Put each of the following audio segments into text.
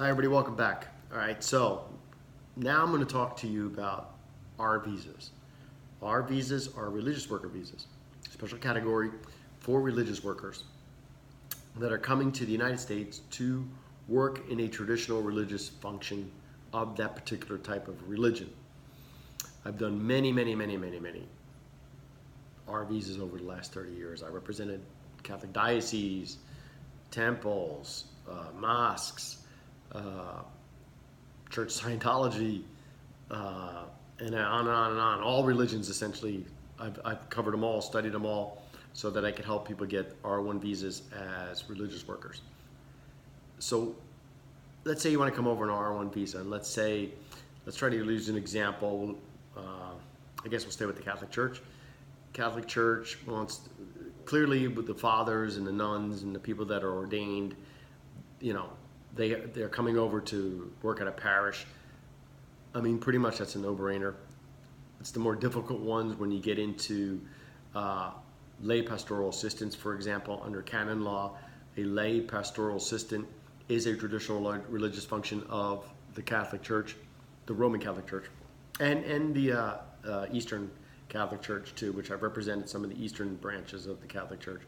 Hi everybody, welcome back. All right, so now I'm going to talk to you about R visas. R visas are religious worker visas, special category for religious workers that are coming to the United States to work in a traditional religious function of that particular type of religion. I've done many R visas over the last 30 years. I represented Catholic dioceses, temples, mosques, church Scientology, and on and on and on. All religions, essentially. I've covered them all, studied them all, so that I could help people get R1 visas as religious workers. So let's say you want to come over an R1 visa, and let's try to use an example. I guess we'll stay with the Catholic Church. Catholic Church wants, clearly with the fathers and the nuns and the people that are ordained, they're coming over to work at a parish. I mean, pretty much that's a no-brainer. It's the more difficult ones when you get into lay pastoral assistants, for example. Under canon law, a lay pastoral assistant is a traditional religious function of the Catholic Church, the Roman Catholic Church, and the Eastern Catholic Church too, which I've represented some of the Eastern branches of the Catholic Church.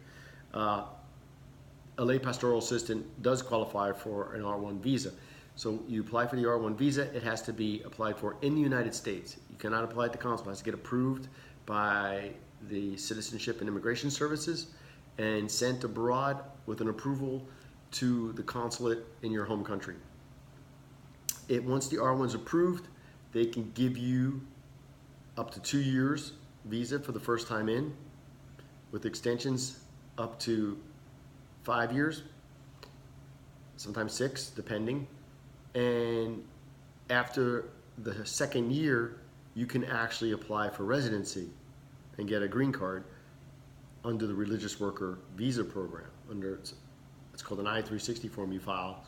A lay pastoral assistant does qualify for an R1 visa. So you apply for the R1 visa, it has to be applied for in the United States. You cannot apply at the consulate. It has to get approved by the Citizenship and Immigration Services and sent abroad with an approval to the consulate in your home country. Once the R1 is approved, they can give you up to 2 years visa for the first time in, with extensions up to 5 years, sometimes 6, depending. And after the second year, you can actually apply for residency and get a green card under the religious worker visa program. It's called an I-360 form you file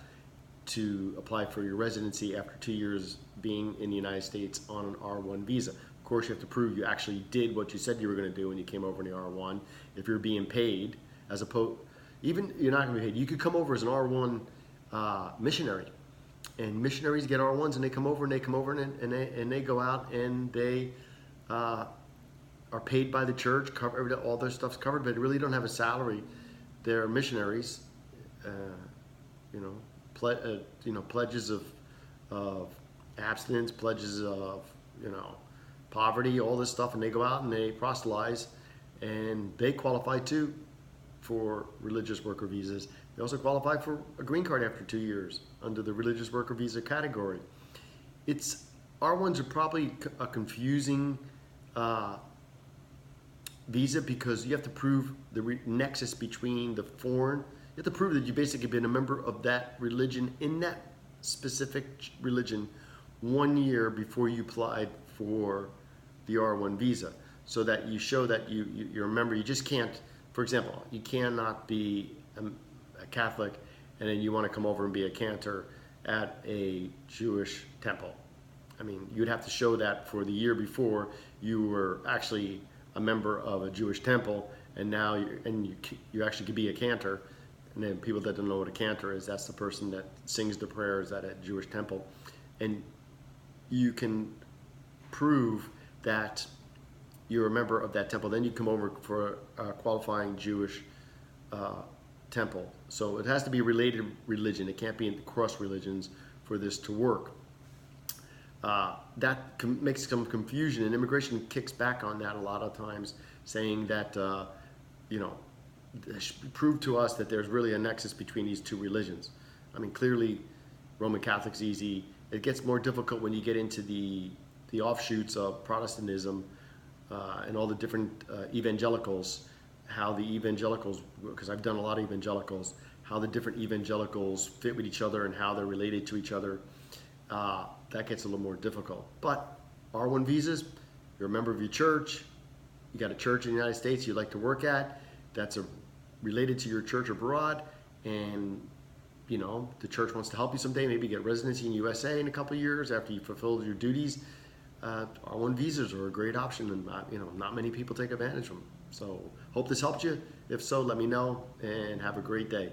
to apply for your residency after 2 years being in the United States on an R1 visa. Of course, you have to prove you actually did what you said you were going to do when you came over in the R1. If you're being paid, as opposed, even you're not going to be paid. You could come over as an R1 missionary, and missionaries get R1s, and they come over and they go out and they are paid by the church. All their stuff's covered, but they really don't have a salary. They're missionaries. Pledges of abstinence, pledges of poverty, all this stuff, and they go out and they proselytize, and they qualify too for religious worker visas. They also qualify for a green card after 2 years under the religious worker visa category. R1s are probably a confusing visa because you have to prove the nexus between the foreign. You have to prove that you've basically been a member of that religion in that specific religion 1 year before you applied for the R1 visa, so that you show that you're a member. You just can't, for example, you cannot be a Catholic and then you want to come over and be a Cantor at a Jewish temple. I mean, you'd have to show that for the year before you were actually a member of a Jewish temple, and now you actually could be a Cantor. And then people that don't know what a Cantor is, that's the person that sings the prayers at a Jewish temple. And you can prove that you're a member of that temple. Then you come over for a qualifying Jewish temple. So it has to be a related religion. It can't be cross religions for this to work. That makes some confusion, and immigration kicks back on that a lot of times, saying that, prove to us that there's really a nexus between these two religions. I mean, clearly, Roman Catholic's easy. It gets more difficult when you get into the offshoots of Protestantism and all the different evangelicals, how the evangelicals, because I've done a lot of evangelicals, how the different evangelicals fit with each other and how they're related to each other. That gets a little more difficult. But R1 visas, you're a member of your church, you got a church in the United States you'd like to work at, that's related to your church abroad, and the church wants to help you someday, maybe get residency in the USA in a couple of years after you fulfilled your duties. R1 visas are a great option, and not many people take advantage of them. So hope this helped you. If so, let me know, and have a great day.